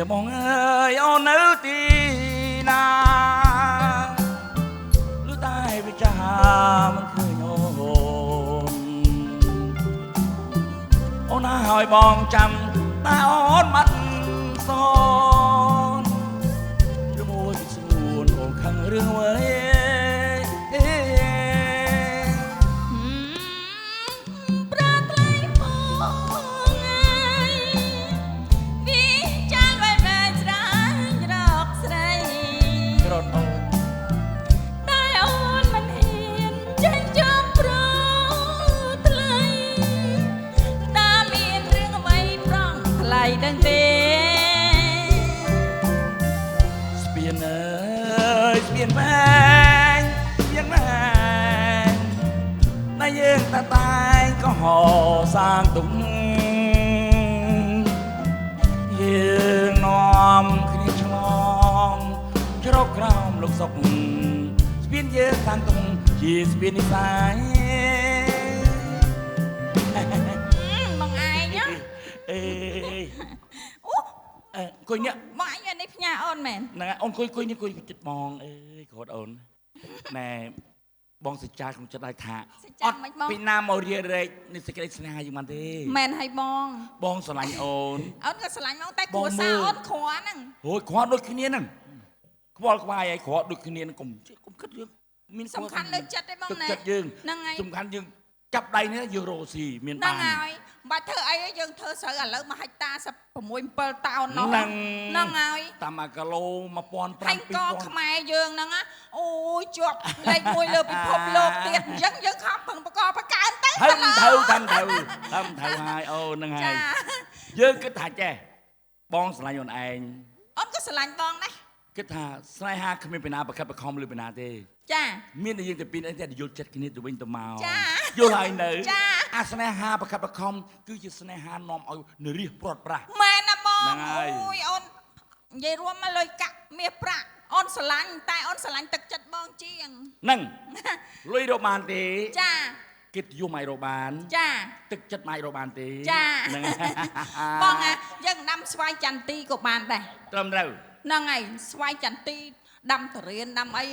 បងអើយអូននៅទីណាលុះតែវិចារមិនឃើញអូនហើយបងចាំតែអូនបាត់សនឬមួយពីស្នួនអូនខឹងរឿងអ្វីប្រាថ្លៃបងវាចាញ់ឲ្យបែកស្រាញរកស្រីក្រត់អូនតែអូនមិនហ៊ានចេញចុះប្រថ្លៃតាមមានរឿងអ្វីប្រងថ្លៃដឹងទេស្ពានអើយស្ពានម៉ែងស្ពានម៉ែងតែយើងតែក៏ហោសាងទុំយើងនាំគ្នាឆ្លងជ្រកក្រោមលោកសុកស្ពានយើងសាងទុំជាស្ពាននិសាយបងឯងអេអូអង្គុយនេះបងឯងនេះផ្ញើអូនមែនហ្នឹងអូនអង្គុយនេះអង្គុយចិត្តបងអើយក្រត់អូនណែបងសច្ចាក្នុងចិត្តឲ្យថាអត់ពីណាមករៀបរែកនេះសេចក្តីស្នេហាយើងបានទេមែនហើយបងស្រឡាញ់អូនអូនក៏ស្រឡាញ់មកតែគ្រួសារអូនខ្វល់ហ្នឹងអូយខ្វល់ដូចគ្នាហ្នឹងខ្វល់ខ្វាយឲ្យខ្វល់ដូចគ្នាហ្នឹងកុំគិតយើងមានសំខាន់លើចិត្តទេបងណាចិត្តយើងហ្នឹងហើយសំខាន់យើងចាប់ដៃនេះយើងរកស៊ីមានបានហ្នឹងហើយបាច់ធ្វើអីយើងធ្វើស្រូវឥឡូវ1ហិកតា16 7តោននោះហ្នឹងហើយតាម1គីឡូ1500 2000ក៏ខ្មែរយើងហ្នឹងអូយជាប់លេខ1លើពិភពលោកទៀតអញ្ចឹងយើងខំពឹងបកបកើនទៅត្រូវហើយអូហ្នឹងហើយយើងគិតថាចេះបងស្រឡាញ់អូនឯងអូនក៏ស្រឡាញ់បងដែរគិតថាស្នេហាគ្មានពីណាប្រខិតប្រខំលើពីណាទេចាមានតែយើងទៅពីនេះតែយល់ចិត្តគ្នាទៅវិញទៅមកចាយល់ហើយនៅចាអាស្នេហាប្រខិតប្រខំគឺជាស្នេហានាំឲ្យនរិះព្រាត់ប្រាសមែនណាបងអូយអូននិយាយរួមមកលុយកាក់មាសប្រាក់អូនស្រឡាញ់តែអូនស្រឡាញ់ទឹកចិត្តបងជាងហ្នឹងលុយរកបានទេចាកិត្តិយសមិនរកបានចាទឹកចិត្តមិនរកបានទេចាហ្នឹងបងយើងដាំស្វាយចន្ទីក៏បានដែរត្រឹមត្រូវហ្នឹងហើយស្វាយចន្ទីដាំតរៀនដាំអី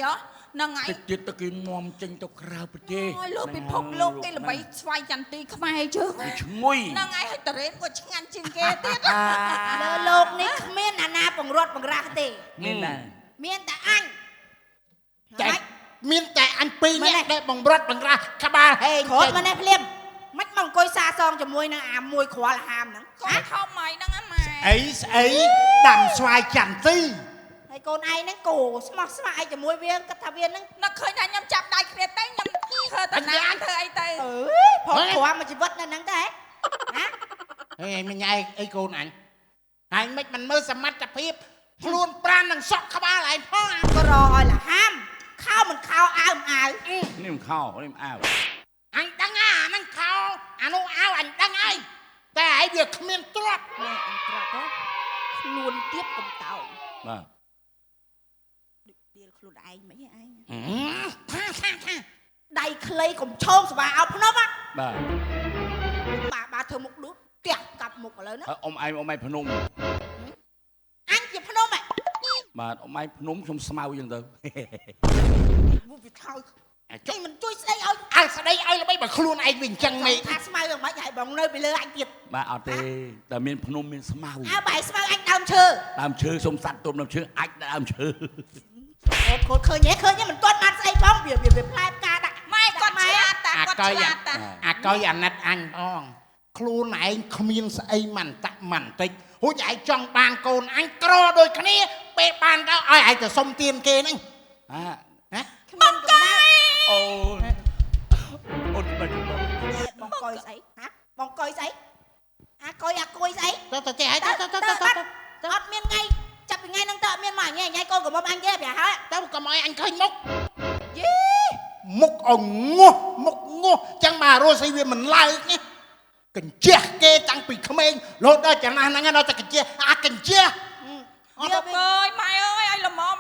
ហ្នឹងហើយទៀតទៅគេនាំចេញទៅក្រៅប្រទេសអូយលោកពិភពលោកគេល្បីស្វាយចន្ទីខ្មែរជើងឈ្ងុយហ្នឹងហើយតរៀនក៏ឆ្ងាញ់ជាងគេទៀតលើលោកនេះគ្មានអាណាបង្រត់បង្រាស់ទេមានតែមានតែអញតែមានតែអញពីរនាក់ដែលបង្រត់បង្រាស់ក្បាលហេងក្រោតមកនេះភ្លាមមិនមកអង្គុយសាសងជាមួយនឹងអាមួយគ្រាល់ហាមហ្នឹងគាត់ខំហើយហ្នឹងម៉ែស្អីដាំស្វាយចន្ទីហើយកូនឯងហ្នឹងគោស្មោះស្ម័គ្រឯជាមួយវាគិតថាវាហ្នឹងនឹកឃើញថាខ្ញុំចាប់ដៃគ្នាទៅខ្ញុំធ្វើតាណាធ្វើអីទៅអើយផងគ្រាន់មួយជីវិតនៅហ្នឹងទៅហ៎ហេមិញឯងអីកូនអញហើយមិនមើលសមត្ថភាពខ្លួនប្រាននឹងសក់ក្បាលឯងផងក៏រឲ្យលហាមខោមិនខោអើមអាវនេះមិនខោនេះមិនអាវអញដឹងអាហ្នឹងខោអានោះអាវអញដឹងហើយតែឯងវាគ្មានទ្រព្យអញត្រាប់ទៅខ្លួនទៀតកុំតោបាទដូចទៀលខ្លួនឯងមិនឯងថាដៃខ្លីកុំឈោងស្វាអោបភ្នំបាទធ្វើមុខដូចផ្ទះកាប់មុខឥឡូវណាអ៊ំឯងភ្នំអញជាភ្នំបាទអ៊ំឯងភ្នំខ្ញុំស្មៅអញ្ចឹងទៅវាថោចចុយមិនជួយស្ដីឲ្យស្ដីឲ្យល្បីបើខ្លួនឯងវាអញ្ចឹងមេថាស្មៅយ៉ាងម៉េចឲ្យបងនៅពីលើអញទៀតបាទអត់ទេតែមានភ្នំមានស្មៅបាយស្មៅអញដើមឈើសុំសัตว์ទុំដើមឈើអាចដើមឈើកូនឃើញមិនទាន់បានស្អីផងវាផ្លែផ្កាដាក់ម៉ែគាត់ឆ្លាតតាគាត់ឆ្លាតតាអាកុយអាណិតអញផងខ្លួនឯងគ្មានស្អីមិនតាក់មិនតិចហួចឯងចង់បានកូនអញក្រដូចគ្នាពេលបានទៅឲ្យឯងទៅសុំទានគេហ្នឹងណាបងកៃអូនបាច់បងកុយស្អីបងកុយស្អីអាកុយស្អីទៅចេះហើយទៅអត់មានថ្ងៃចាប់ពីថ្ងៃហ្នឹងទៅអត់មានមកញ៉ៃកូនកំមុំអញទេប្រហែលទៅកុំឲ្យអញឃើញមុខយីមុខអងោះមុខងោះចឹងមករស់ស៊ីវាមិនឡើកនេះកញ្ជះគេតាំងពីក្មេងរហូតដល់ចំណាស់ហ្នឹងដល់តែកញ្ជះអាកញ្ជះអត់អើយម៉ែអើយឲ្យល្មម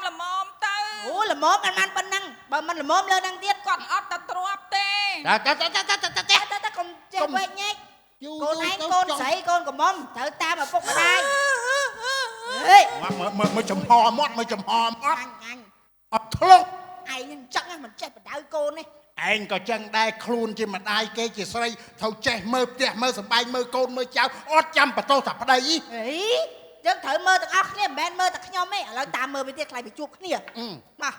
ទៅអូល្មមមិនបានប៉ុណ្ណឹងបើមិនល្មមលើហ្នឹងទៀតគាត់អត់ទៅទ្រាប់ទេទៅកុំចេះវែកញែកកូនឯងកូនស្រីកូនកំមុំត្រូវតាមឪពុកម្ដាយ ê មើលចំហមាត់មើលចំហមាត់ anh អត់ធ្លុក ai nhưng chắc là mình chết vào đau cô này ឯងក៏ចឹងដែរខ្លួនជាម្ដាយគេជាស្រីត្រូវចេះមើលផ្ទះមើលសម្បែងមើលកូនមើលចៅអត់ចាំបន្ទោសថាប្តី ý chứ thử mơ tao óc kia bên mơ tao nhau mấy ở ta mơ bên tiệc lại bị chuột kia mà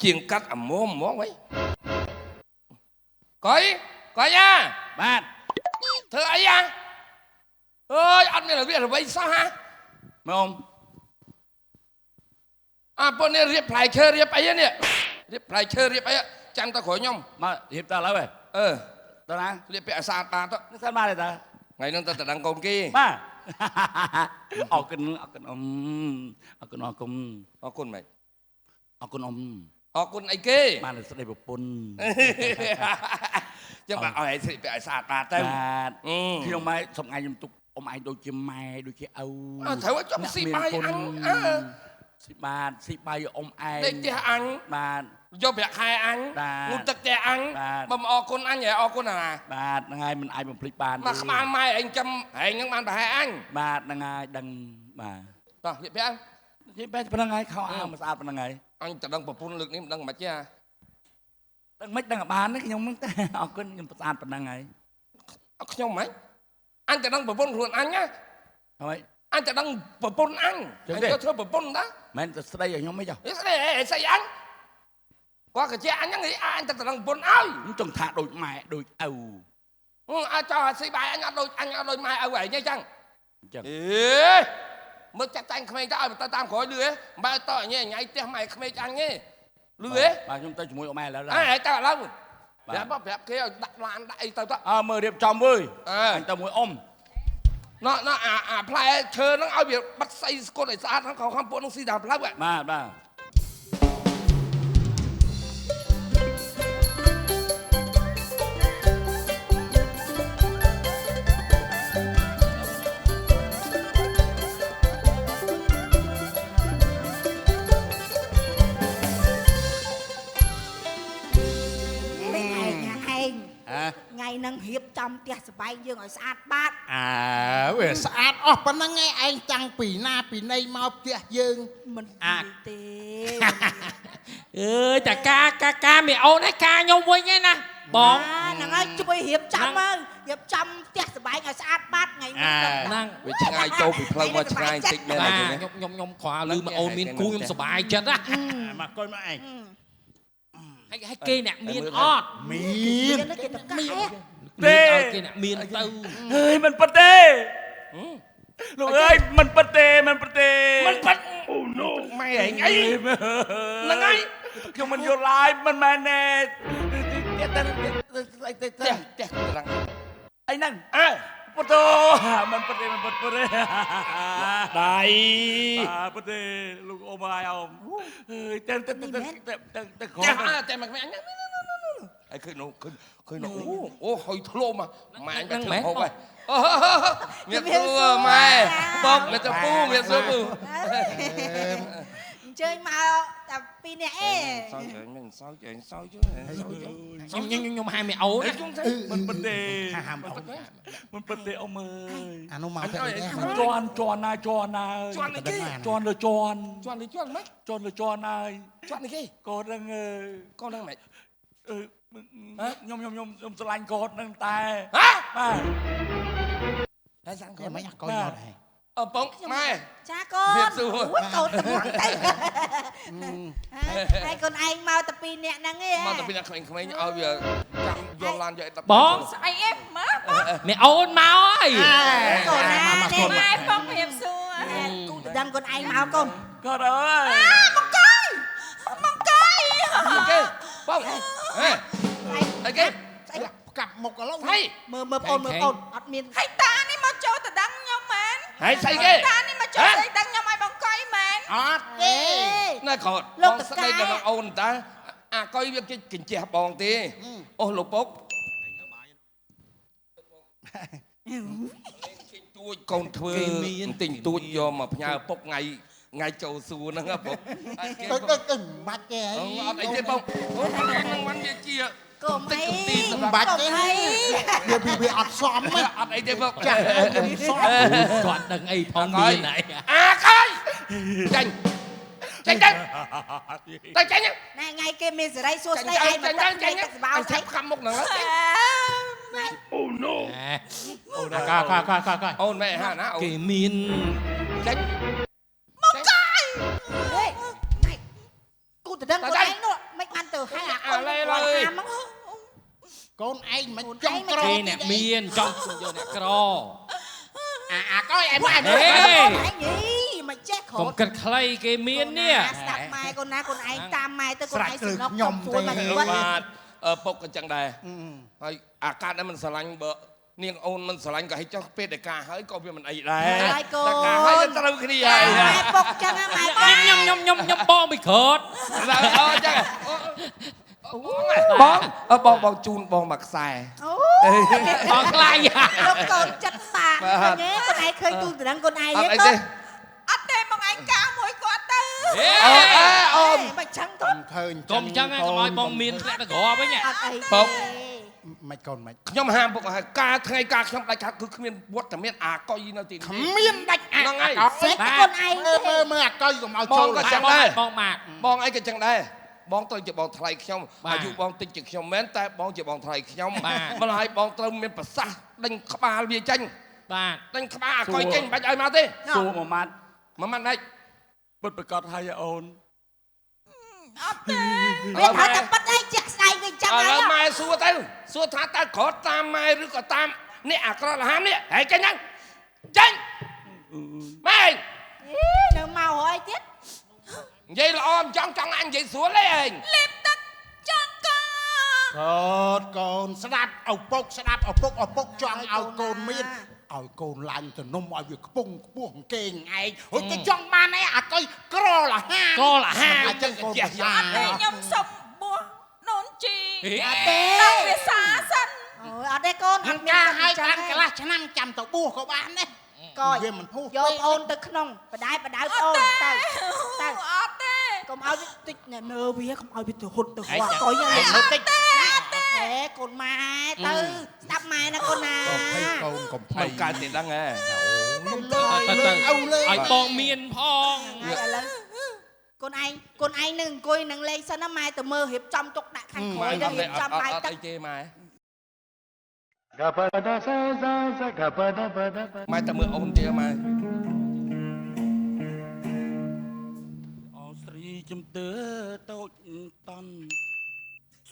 ជាងកាត់អាមុំហ្មងហីកុយយ៉ាបាទធ្វើអីយ៉ាអើយអត់មានរបៀបអ្វីសោះហ่าម៉មអាប៉ុននេះរៀបផ្លែឈើរៀបអីនេះរៀបផ្លែឈើរៀបអីចាំតើក្រោយខ្ញុំមករៀបតើឥឡូវហ៎តើណារៀបពាក់អាសាបាទទៅនេះស្អាតបាទទេតើថ្ងៃហ្នឹងទៅតដឹងកូនគេបាទអរគុណមែនអរគុណអីគេបានស្ដីប្រពន្ធចាំបើឲ្យស្រីពាក់ឲ្យស្អាតបាទទៅបាទខ្ញុំម៉ែសំថ្ងៃខ្ញុំទុកអ៊ំឯងដូចជាម៉ែដូចជាឪត្រូវចង់ស៊ីបាយអញស៊ីបាយអ៊ំឯងដេកផ្ទះអញបាទយកប្រាក់ខែអញងូតទឹកផ្ទះអញបើមិនអរគុណអញហ៎អរគុណណាបាទហ្នឹងហើយមិនអាចបំភ្លេចបានមកក្បាលម៉ែឯងចាំហែងហ្នឹងបានប្រហែលអញបាទហ្នឹងហើយដឹងបាទតោះនិយាយប្រាក់ប៉ុណ្្នឹងហើយខោអាវមិនស្អាតប៉ុណ្្នឹងហើយអញទៅដឹងប្រពន្ធលើកនេះមិនដឹងមិនចេះដឹងមិនដឹងបានទេខ្ញុំហ្នឹងតែអរគុណខ្ញុំស្អាតប៉ុណ្្នឹងហើយខ្ញុំហ្មងអញទៅដឹងប្រពន្ធខ្លួនអញណាហើយអញទៅដឹងប្រពន្ធអញអញទៅធ្វើប្រពន្ធតាមិនទៅស្ដីឲ្យខ្ញុំមិនចុះស្ដីអញគាត់ក៏ជាអញហ្នឹងអញទៅដឹងប្រពន្ធឲ្យចង់ថាដូចម៉ែដូចឪអាចចោលស៊ីបាយអញអត់ដូចម៉ែឪឯងអញ្ចឹងអេមើលចាក់ចាញ់ក្មេងទៅឲ្យទៅតាមក្រោយលឺហ៎បើតើញ៉ៃផ្ទះម៉ែក្មេងអញទេលឺហ៎បាទខ្ញុំទៅជាមួយអ៊ំម៉ែឥឡូវហ៎ទៅឥឡូវប្រាប់គេឲ្យដាក់ឡានដាក់អីទៅមើលរៀបចំវើយអញទៅមួយអ៊ំណោះអាផ្លែឈើហ្នឹងឲ្យវាបាត់ស្អីស្គត់ឲ្យស្អាតហ្នឹងខំពួកហ្នឹងស៊ីតាមផ្លូវបាទngày nâng hiệp trong tia sờ bay dương ở sát bát về sát ớt bên nó nghe anh tăng pì na pì nay mau tia dương mình tê chả ca mẹ ôn ấy ca nhau vui nghe nè bọn nè ơi chui hiệp trong tia sờ bay ở sát bát ngày năng vì ngay châu bị phơi qua ngay tịch đây là nhom khóa lư mà ôn miên cua nhom sờ bay chết á mà coi mà anh hay kê nè miên ót miên tê kê nè miên tư ơi mình bật têลูกเอ้ยมันปะเตมันปะโอ้โนไม่ไงนั่งไงคือมันโยนลายมันมาแน่ไอ้นั่นปะโตมันปะเตได้ปะเตลูกโอมาเอาเฮ้ยแต่ขอแต่มันไม่อันไอ้เคยหนูโอ้หอยทะโลมาแม่งไปถึงเขาไปmiệt xưa mày bọc miệt xưa pu chơi mà tập pin nè sao chứ nhung hai mẹ ấu đấy mình bật đề mình bật đề ông ơi anh ông mau tròn này con đang mày nhom sờ lanh cột đang tai hả Đấy răng con mấy nhặt coi nhau này bóng mai cha con cột tập món tay hai con anh mau tập pin nè năng nghe mau tập pin nè không ao giờ vô lan vậy tập bóng sai em má mẹ ôn mau ơi con nè ai phong hiệp xưa đâm con anh mau con ơi mong cây bóng cái កាប់មុខឥឡូវ ហើយ មើលបងប្អូនអត់មានហើយតានេះមកចូលតដឹងខ្ញុំមែន ហើយស្អីគេ តានេះមកចូលស្អីដឹងខ្ញុំឲ្យបងកុយមែន អត់ទេ ណែក៏បងស្ដីដល់អូនតាអាកុយវាគេកញ្ជះបងទេអូលោកពុកទួចកូនធ្វើទិញទួចយកមកផ្ញើពុកថ្ងៃចូលសួរហ្នឹងពុក ទៅបាច់ទេ អត់អីទេបងអូហ្នឹងមិនវាជា កុំអី បាច់ទេវាអត់សមទេ អត់អីទេពុក ចាស់សម គាត់ដឹងអីផងមានអី អាកុយចាញ់ទៅថ្ងៃគេមានសេរីសួស្ដីឯងមកចាញ់ស្បោឆាប់ខំមុខហ្នឹងអូ no អូនអូនម៉ែហាណាអូន គេមាន ចាញ់ គូតដឹងខ្លួនឯងនោះមិនបានទៅហៅអាកូនគាត់មក កូនឯងមិនចង់ក្រ គេអ្នកមានចង់យកអ្នកក្រ អាកុយឯងមក ឯងមិនចេះក្រ កុំគិតខ្លីគេមាននេះ ស្ដាប់ម៉ែកូនណាកូនឯងតាមម៉ែទៅកូនឯងសំណុកខ្ញុំពួយមកជីវិត បាទពុកក៏ចឹងដែរហើយអាកាសហ្នឹងមិនស្រឡាញ់បើនាងអូនមិនស្រឡាញ់ក៏ឲ្យចោះពេលតែការហើយក៏វាមិនអីដែរតែការហើយត្រូវគ្នាហើយ ម៉ែពុកចឹងម៉ែបង ខ្ញុំបងមិនក្រត់ អូចឹងបងជូនបងមកខ្សែ អូ បងខ្លាយ លោកកូនចិត្តតាឃើញទេកូនឯងឃើញទូតដឹងកូនឯង អត់អី ទេ ទេ អត់ទេបងឯងកាមួយគាត់ទៅ អូន មិនចឹងទៅ ឃើញ កុំចឹងកុំឲ្យបងមានធ្លាក់ទៅក្រវិញ អត់អី ពុក មិនកូនមិន ខ្ញុំហាមពុកឲ្យការថ្ងៃការខ្ញុំដាច់ខាតគឺគ្មានវត្តមានអាកុយនៅទីនេះ គ្មានដាច់ហ្នឹងហើយ សេចកូនឯង មើលអាកុយកុំឲ្យចូល បងម៉ាក់ បងអីក៏ចឹងដែរបងត្រូវជាបងថ្លៃខ្ញុំអាយុបងតិចជាខ្ញុំមែនតែបងជាបងថ្លៃខ្ញុំមិនឲ្យបងត្រូវមានប្រសាសន៍ដេញក្បាលវាចេញ បាទ ដេញក្បាលអាកុយចេញមិនបាច់ឲ្យមកទេសួរមួយម៉ាត់ណែពិតប្រកបហើយអូន អត់ទេវាថាតែប៉ិតអីជាក់ស្ដែងវាចឹង ឥ ហើ ឡូ យ វម៉ែសួរទៅសួរថាតើក្រត់តាមម៉ែឬក៏តាមនេះអាក្រក់លហាមនេះហើយចេញហ្នឹងចេញម៉ែ នៅមកហើយទៀត និយាយល្អមិនចង់អញនិយាយស្រួលទេឯង លេបទឹកចង្កា កូនស្ដាប់ឪពុកស្ដាប់ឪពុកចង់ឲ្យកូនមានឲ្យកូនឡើងទៅនំឲ្យវាខ្ពង់ខ្ពស់គេងឯងហូចទៅចង់បានអីអាកុយក្រលហាអញ្ចឹងកូនចាស់ ខ្ញុំសុំបោះនូនជី អត់ ទេដល់វាសាសិនអូយអត់ទេកូន អត់ការឲ្យបានកន្លះឆ្នាំចាំទៅបួសក៏បានដែរ ក៏ វាមិនហួស យកអូនទៅក្នុងបដៅអូនទៅអត់ទេកុំឲ្យតិចនៅវាកុំឲ្យវាទៅហត់ទៅហួកុយហ្នឹង តិច អេកូនម៉ែទៅស្ដាប់ម៉ែណាកូនណា កូនកុំភ័ មិន យ កើតទេដឹងហ៎ ឲ្យបងមានផង ឥឡូវកូនឯងនឹងអង្គុយនឹងលេងសិនណាម៉ែទៅមើលរៀបចំទុកដាក់ខាងក្រោយទៅរៀបចំបាយ អត់ ទឹក អីទេម៉ែម៉ែតែមើលអូនទៀតម៉ែ អូស្រីជំទើតូចតន់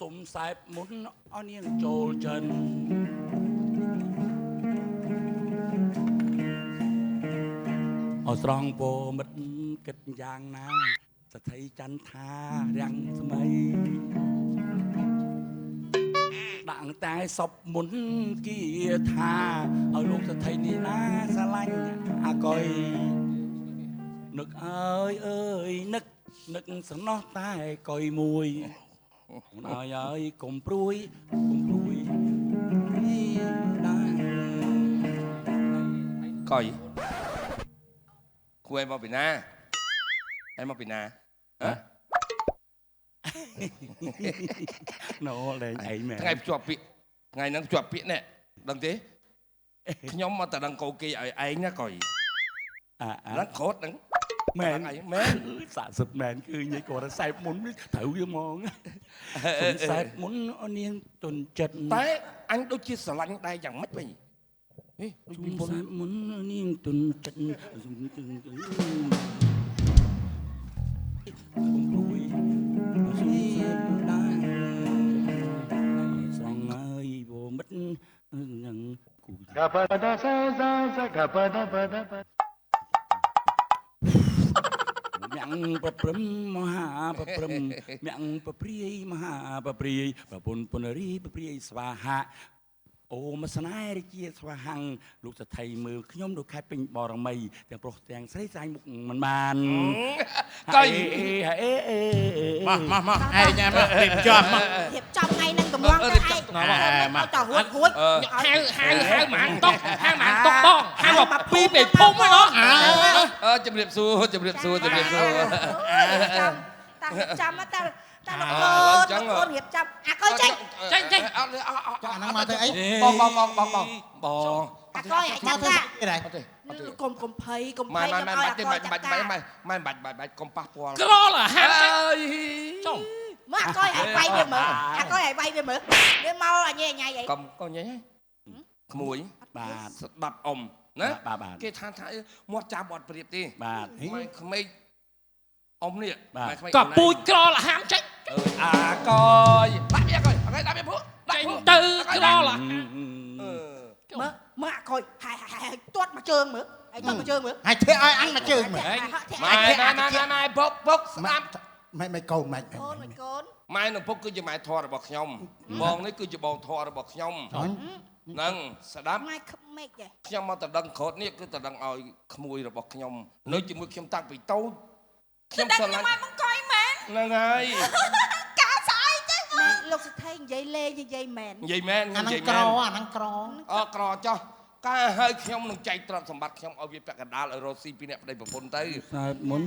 សុំសែបមុនអនាងចូលចិនអស្រងពោមិត្តគិតយ៉ាងណាសថីចន្ទថារាំងថ្មីដាក់តែសពមុនគៀថាឲ្យលោកសថីនេះណាស្រឡាញ់អាកុយនឹកអើយនឹកសំណោះតែកុយមួយអើយកុំព្រួយដែរ កុយគួយមកពីណាឯងមកពីណាហ៎ ណូលេងឯងមែន ថ្ងៃភ្ជាប់ពាក្យថ្ងៃហ្នឹងភ្ជាប់ពាក្យនេះដឹងទេខ្ញុំមកតែដឹងកោគេឲ្យឯងណាកុយហ្នឹងក្រត់ហ្នឹង មែន មែន ស័ក្តិសិទ្ធមែនគឺនិយាយគាត់សែបមុនត្រូវវាហ្មងសុំសែបមុនអនាងទុនចិត្ត តែអញដូចជាស្រឡាញ់ដែរយ៉ាងម៉េចវិញហេដូច សុំ ពីមុន សែបមុនអនាងទុនចិត្តព្រួយសុំសែបដែរស្រងហើយវមិត្តនឹងគូ មៀងប្រព្រឹមមហាប្រព្រឹមមៀងប្រព្រាយមហាប្រព្រាយប្រពន្ធពនរីប្រព្រាយស្វាហៈ អូមកស្នេហ៍រាជាស្វាហាំងលោកសថៃមើលខ្ញុំដូចខែពេញបរមីទាំងប្រុសទាំងស្រីស្អាយមុខមិនបានកុយអេមកឯងញ៉ាំមករៀបចំមក រៀបចំថ្ងៃនឹងតម្រង់ទៅឯងមកតរួចរួច ហៅម៉ានតុកបងហៅមកពីរពេលភូមិហ្នឹងជំរាបសួរតារៀបចំតាកូនរៀបចំអាកុយចេញ ចេញ អត់ អាហ្នឹងមកទៅអី បង អាកុយឲ្យចាប់តា អីដែរ កុំភ័យកុំភ័ ម៉ែ យ ម៉ែ ឲ្យអាកុយចាប់តា ម៉ែបាច់កុំប៉ះពាល់ ក្រលហាំចុំ មកអាកុយឲ្យវាយវាមើលអាកុយឲ្យវាយវាមើលវាមកអញញ៉ៃអី កុំញ៉ៃក្មួយ បាទ ស្ដាប់អ៊ំណា បាទ គេថាមាត់ចាំអត់ប្រៀបទេ បាទ ម៉ែក្មេងអ៊ំនេះម៉ែក្មេង ក៏ពូជក្រលហាំចេញ អាកយដាក់វាកយអីដាក់វាពួក ចេញទៅក្រល មើលអាកុយហើយទាត់មកជើងមើលឲ្យទាត់មកជើងមើល ហើយធ្វើឲ្យអញមកជើងមើល ម៉ែពុកស្ដាប់ មិនកូនមិន កូនមួយកូន ម៉ែនឹងពុកគឺជាម៉ែធររបស់ខ្ញុំបងនេះគឺជាបងធររបស់ខ្ញុំនឹងស្ដាប់ ម៉ែក្មេកដែរ ខ្ញុំមកតដឹងក្រោតនេះគឺតដឹងឲ្យក្មួយរបស់ខ្ញុំនៅជាមួយខ្ញុំតាំងពីតូចខ្ញុំស្រឡាញ់ ម៉ែមកកុយមែន ហ្នឹងហើយ កាស្អីចេះ លោកសថេនិយាយលេងនិយាយមែន និយាយមែន អា និ ហ្នឹង យាយ ក្រ មែន អាហ្នឹងក្រ ក្រចុះការឲ្យខ្ញុំនឹងចែកទ្រព្យសម្បត្តិខ្ញុំឲ្យវាពាក់កណ្ដាលឲ្យរស់ស៊ីពីអ្នកប្តីប្រពន្ធទៅ សើមុន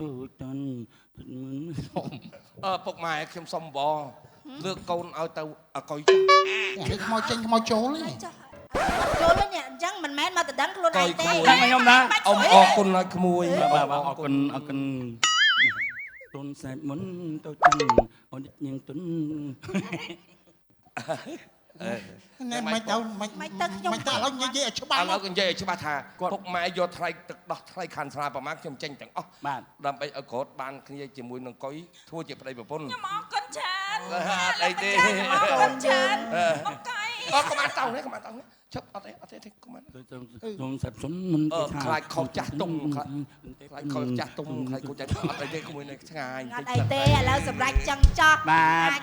ទូចន់ ពុកម៉ែខ្ញុំសុំបងលើកកូនឲ្យទៅអកុយ នេះខ្មោចចេញខ្មោចចូលនេះ ចុះចូលវិញអញ្ចឹងមិនមែនមកតដឹងខ្លួនឯងទេ ដឹងខ្ញុំណា អ៊ំអរគុណឲ្យក្មួយ បាទអរគុណទុនសែបមុនទៅចន់អូនញ៉ាំទុន ណែមិនទៅមិនទៅខ្ញុំទៅឥឡូវនិយាយឲ្យច្បាស់ ឥឡូវនិយាយឲ្យច្បាស់ថាពុកម៉ែយកថ្លៃទឹកដោះថ្លៃខានស្រាប្រមាណខ្ញុំចេញទាំងអស់ បាទ ដើម្បីឲ្យក្រោតបានគ្នាជាមួយនឹងកុយធ្វើជាប្តីប្រពន្ធ ខ្ញុំអរគុណច្រើន អីទេ អរគុណច្រើនមកកុយ កុំបានតោនេះឈប់អត់ទេកុំបាន ទុនសែបសុនមុនគេថា ខ្លាចខុសចាស់ទុំខ្លាចខុសចាស់ទុំខ្លាចគូចាស់អត់អីទេក្មួយនៅឆ្ងាយ អត់អីទេឥឡូវសម្រាប់ចឹងចោះ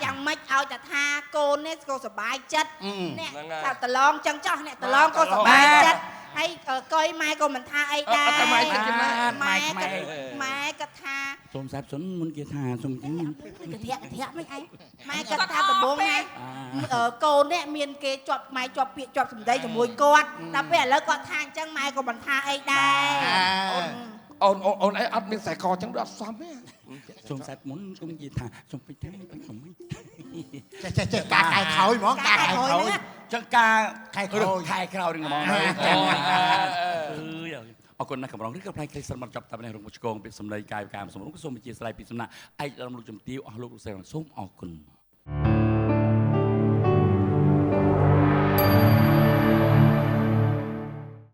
យ៉ាងម៉េចឲ្យតែថាកូននេះក៏សុបាយចិត្តអ្នកតែតឡងចឹងចោះអ្នកតឡងក៏សុបាយចិត្តហើយកុយម៉ែក៏មិនថាអីដែរម៉ែក៏ថា សុំសែបសុនមុនគេថាសុំជិះ កធៈមិនអីម៉ែគាត់ថាដំបងម៉ែកូននេះមានគេជាប់ម៉ែជាប់ពាក្យជាប់សម្ដីជាមួយគាត់ដល់ពេលឥឡូវគាត់ថាអញ្ចឹងម៉ែក៏មិនថាអីដែរ អូនអីអត់មានខ្សែកចឹងដល់សមទេ សុំសែបមុនគុំគេថាសុំពេជ្រទេខ្ញុំមិន ចេះការខែខោយហ្មងការខែខោយ ចឹងការ ខែក្រោយ ខែក្រោយនឹងហ្មងអរគុណណាស់កំរងឬក៏ផ្នែកគ្រីសិនមកចាប់តាប់នេះរងមុខឆ្កងពីសម្ដីកាយវិការសម្រុំក៏សូមអធិស្ឋានពីសំណាក់ឯកឧត្តមលោកជំទាវអស់លោកលោកស្រីសូមអរគុណ